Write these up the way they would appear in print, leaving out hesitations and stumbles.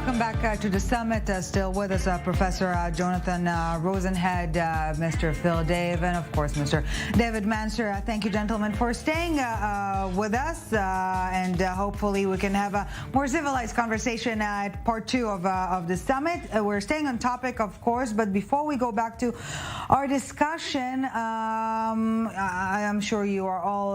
welcome back to the summit. Still with us, Professor Jonathan Rosenhead, Mr. Phil Dave, and of course, Mr. David Manser. Thank you, gentlemen, for staying with us, and hopefully we can have a more civilized conversation at part 2 of the summit. We're staying on topic, of course, but before we go back to our discussion, I am sure you are all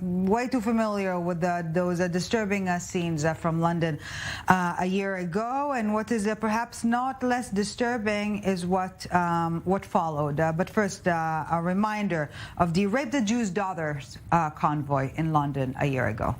way too familiar with those disturbing scenes from London a year ago, and what is perhaps not less disturbing is what followed. But first, a reminder of the Rape the Jews' Daughters convoy in London a year ago.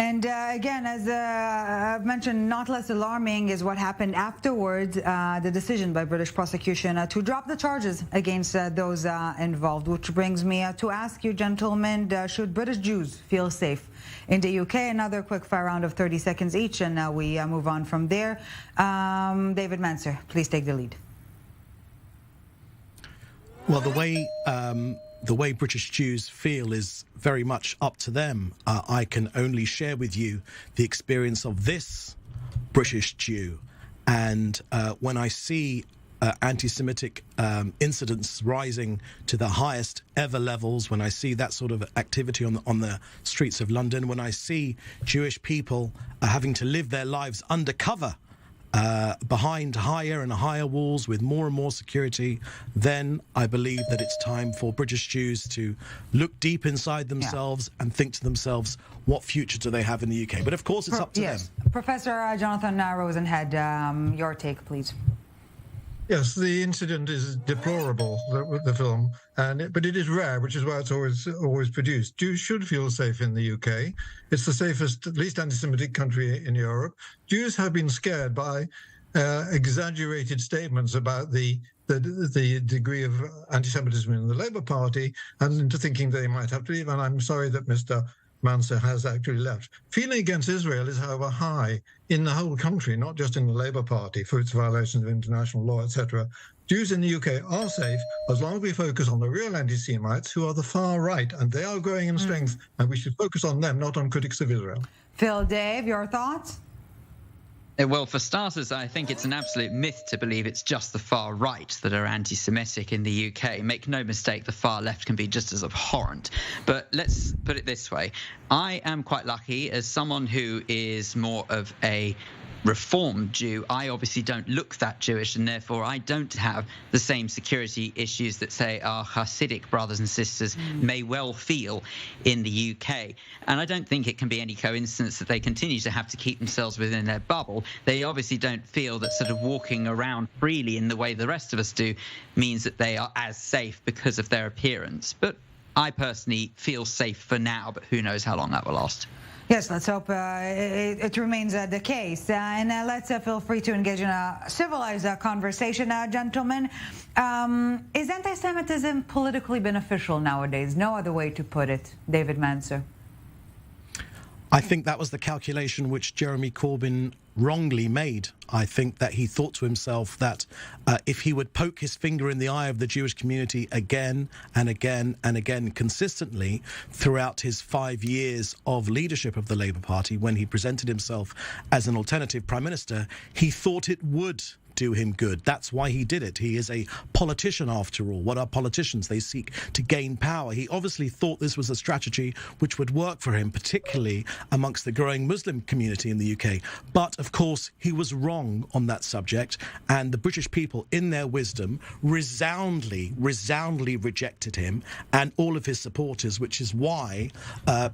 And again, as I've mentioned, not less alarming is what happened afterwards, the decision by British prosecution to drop the charges against those involved, which brings me to ask you, gentlemen, should British Jews feel safe in the UK? Another quick fire round of 30 seconds each, and we move on from there. David Manser, please take the lead. Well, the way British Jews feel is very much up to them. I can only share with you the experience of this British Jew. And when I see anti-Semitic incidents rising to the highest ever levels, when I see that sort of activity on the streets of London, when I see Jewish people having to live their lives undercover behind higher and higher walls with more and more security, then I believe that it's time for British Jews to look deep inside themselves and think to themselves, what future do they have in the UK? But of course, it's up to them. Professor Jonathan Rosenhead, your take, please. Yes, the incident is deplorable, the film, but it is rare, which is why it's always produced. Jews should feel safe in the UK. It's the safest, least anti-Semitic country in Europe. Jews have been scared by exaggerated statements about the degree of anti-Semitism in the Labour Party, and into thinking they might have to leave. And I'm sorry that Mr. Manser has actually left. Feeling against Israel is, however, high in the whole country, not just in the Labour Party, for its violations of international law, etc. Jews in the UK are safe as long as we focus on the real anti-Semites, who are the far right, and they are growing in strength, and we should focus on them, not on critics of Israel. Phil, Dave, your thoughts? Well, for starters, I think it's an absolute myth to believe it's just the far right that are anti-Semitic in the UK. Make no mistake, the far left can be just as abhorrent. But let's put it this way. I am quite lucky as someone who is more of a Reformed Jew. I obviously don't look that Jewish, and therefore I don't have the same security issues that, say, our Hasidic brothers and sisters may well feel in the UK. And I don't think it can be any coincidence that they continue to have to keep themselves within their bubble. They obviously don't feel that sort of walking around freely in the way the rest of us do means that they are as safe because of their appearance. But I personally feel safe for now, but who knows how long that will last. Yes, let's hope it remains the case. And let's feel free to engage in a civilized conversation, gentlemen. Is anti-Semitism politically beneficial nowadays? No other way to put it. David Manser. I think that was the calculation which Jeremy Corbyn wrongly made. I think that he thought to himself that if he would poke his finger in the eye of the Jewish community again and again and again consistently throughout his 5 years of leadership of the Labour Party, when he presented himself as an alternative prime minister, he thought it would do him good. That's why he did it. He is a politician, after all. What are politicians? They seek to gain power. He obviously thought this was a strategy which would work for him, particularly amongst the growing Muslim community in the UK. But, of course, he was wrong on that subject, and the British people, in their wisdom, resoundingly rejected him and all of his supporters, which is why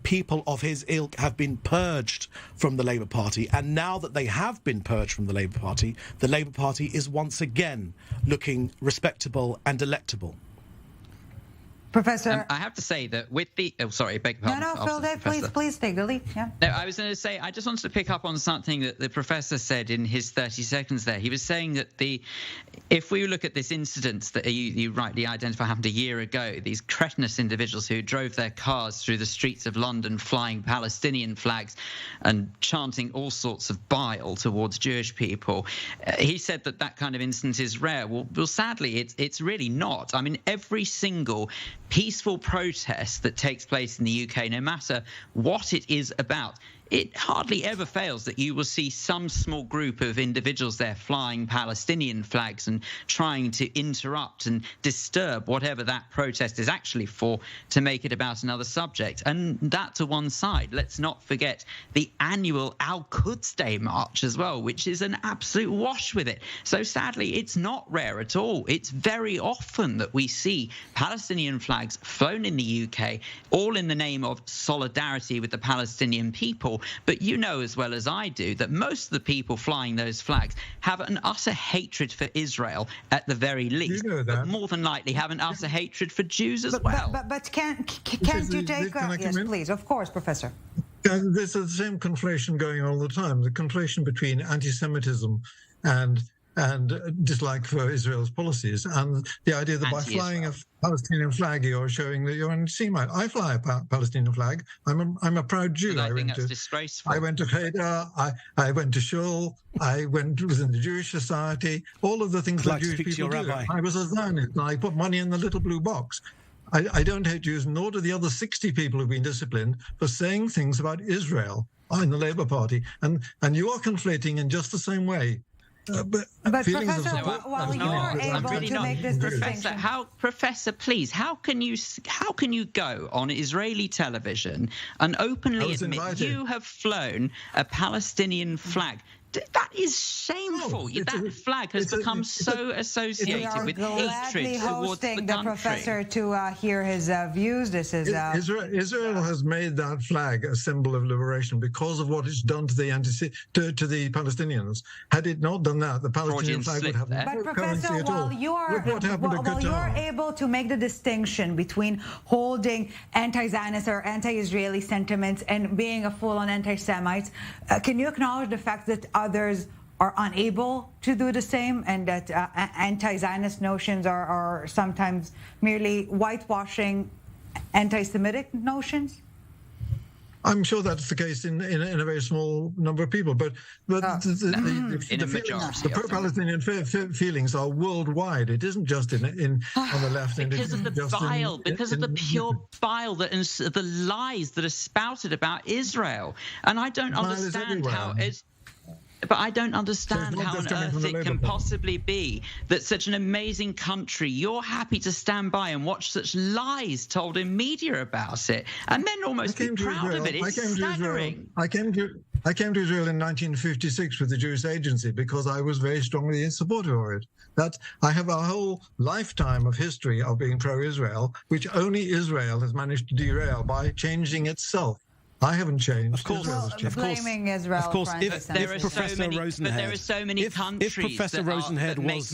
people of his ilk have been purged from the Labour Party. And now that they have been purged from the Labour Party is once again looking respectable and electable. Professor. I have to say that with the beg your pardon. No, Phil Dave, please take the lead. Yeah. No, I was going to say I just wanted to pick up on something that the professor said in his 30 seconds there. He was saying that if we look at this incident that you rightly identify happened a year ago, these cretinous individuals who drove their cars through the streets of London flying Palestinian flags and chanting all sorts of bile towards Jewish people, he said that kind of instance is rare. Well, sadly, it's really not. I mean, every single peaceful protest that takes place in the UK, no matter what it is about, it hardly ever fails that you will see some small group of individuals there flying Palestinian flags and trying to interrupt and disturb whatever that protest is actually for to make it about another subject. And that to one side. Let's not forget the annual Al-Quds Day march as well, which is an absolute wash with it. So sadly, it's not rare at all. It's very often that we see Palestinian flags flown in the UK, all in the name of solidarity with the Palestinian people. But you know as well as I do that most of the people flying those flags have an utter hatred for Israel at the very least, but more than likely have an utter hatred for Jews as well. But can't you take... yes, please, of course, Professor. There's the same conflation going on all the time, the conflation between anti-Semitism and dislike for Israel's policies, and the idea that by flying a Palestinian flag you're showing that you're anti-Semite. I fly a Palestinian flag. I'm a proud Jew. I think that's disgraceful. I went to Cheder, I went to Shul, was in the Jewish Society, all of the things that Jewish people do. I was a Zionist, and I put money in the little blue box. I don't hate Jews, nor do the other 60 people who've been disciplined for saying things about Israel in the Labour Party, and you are conflating in just the same way. But Professor, while you're able to make this distinction, Professor, please, how can you go on Israeli television and openly admit you have flown a Palestinian flag? That is shameful. That flag has become so associated with hatred towards the country. The professor to hear his views. This is Israel has made that flag a symbol of liberation because of what it's done to the Palestinians. Had it not done that, the Palestinian flag would have no currency at all. While you're able to make the distinction between holding anti-Zionist or anti-Israeli sentiments and being a full-on anti-Semite, can you acknowledge the fact that others are unable to do the same, and that anti-Zionist notions are sometimes merely whitewashing anti-Semitic notions? I'm sure that's the case in a very small number of people, but the pro-Palestinian feelings are worldwide. It isn't just on the left. Because of the bile, because of the pure bile and the lies that are spouted about Israel, and I don't understand how it's. But I don't understand how on earth it can possibly be that such an amazing country, you're happy to stand by and watch such lies told in media about it, and then almost be proud of it. It's staggering. I came to Israel in 1956 with the Jewish Agency because I was very strongly in support of it. That I have a whole lifetime of history of being pro-Israel, which only Israel has managed to derail by changing itself. I haven't changed. Of course, blaming Israel. Of course, if Professor Rosenhead, there are so many countries if Professor Rosenhead was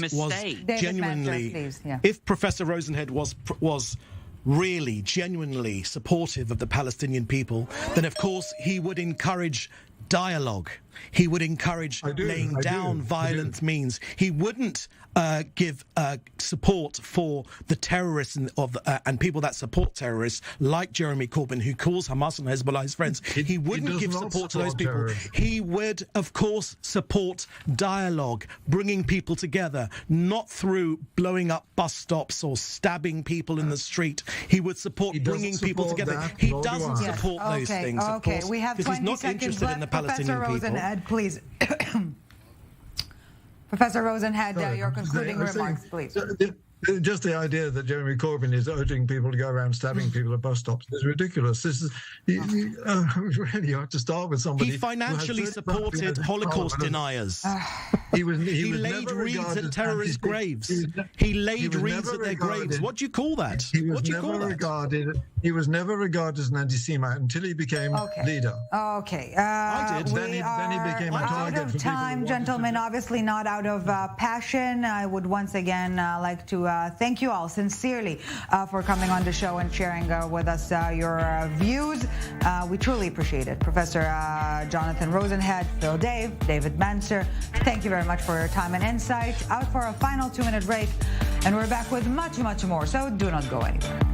genuinely, if Professor Rosenhead was really genuinely supportive of the Palestinian people, then of course he would encourage dialogue. He would encourage laying down violent means. He wouldn't give support for the terrorists and people that support terrorists, like Jeremy Corbyn, who calls Hamas and Hezbollah his friends. He wouldn't give support to those people. Terrorism. He would, of course, support dialogue, bringing people together, not through blowing up bus stops or stabbing people in the street. He would support bringing people together. He doesn't support those things, of course, we have 20 because he's not interested in the Palestinian people. Please. Professor Rosenhead, your concluding remarks, please. Just the idea that Jeremy Corbyn is urging people to go around stabbing people at bus stops is ridiculous. This is really, you have to start with somebody. He financially supported Holocaust deniers. He laid reeds at terrorist graves. He laid reeds at their graves. What do you call that? He was never regarded as an anti-Semite until he became leader. Okay. I did. Then he became a target out of time, gentlemen. Obviously not out of passion. I would once again like to thank you all sincerely for coming on the show and sharing with us your views. We truly appreciate it. Professor Jonathan Rosenhead, Phil David Manser, thank you very much for your time and insight. Out for a final 2-minute break, and we're back with much, much more, so do not go anywhere.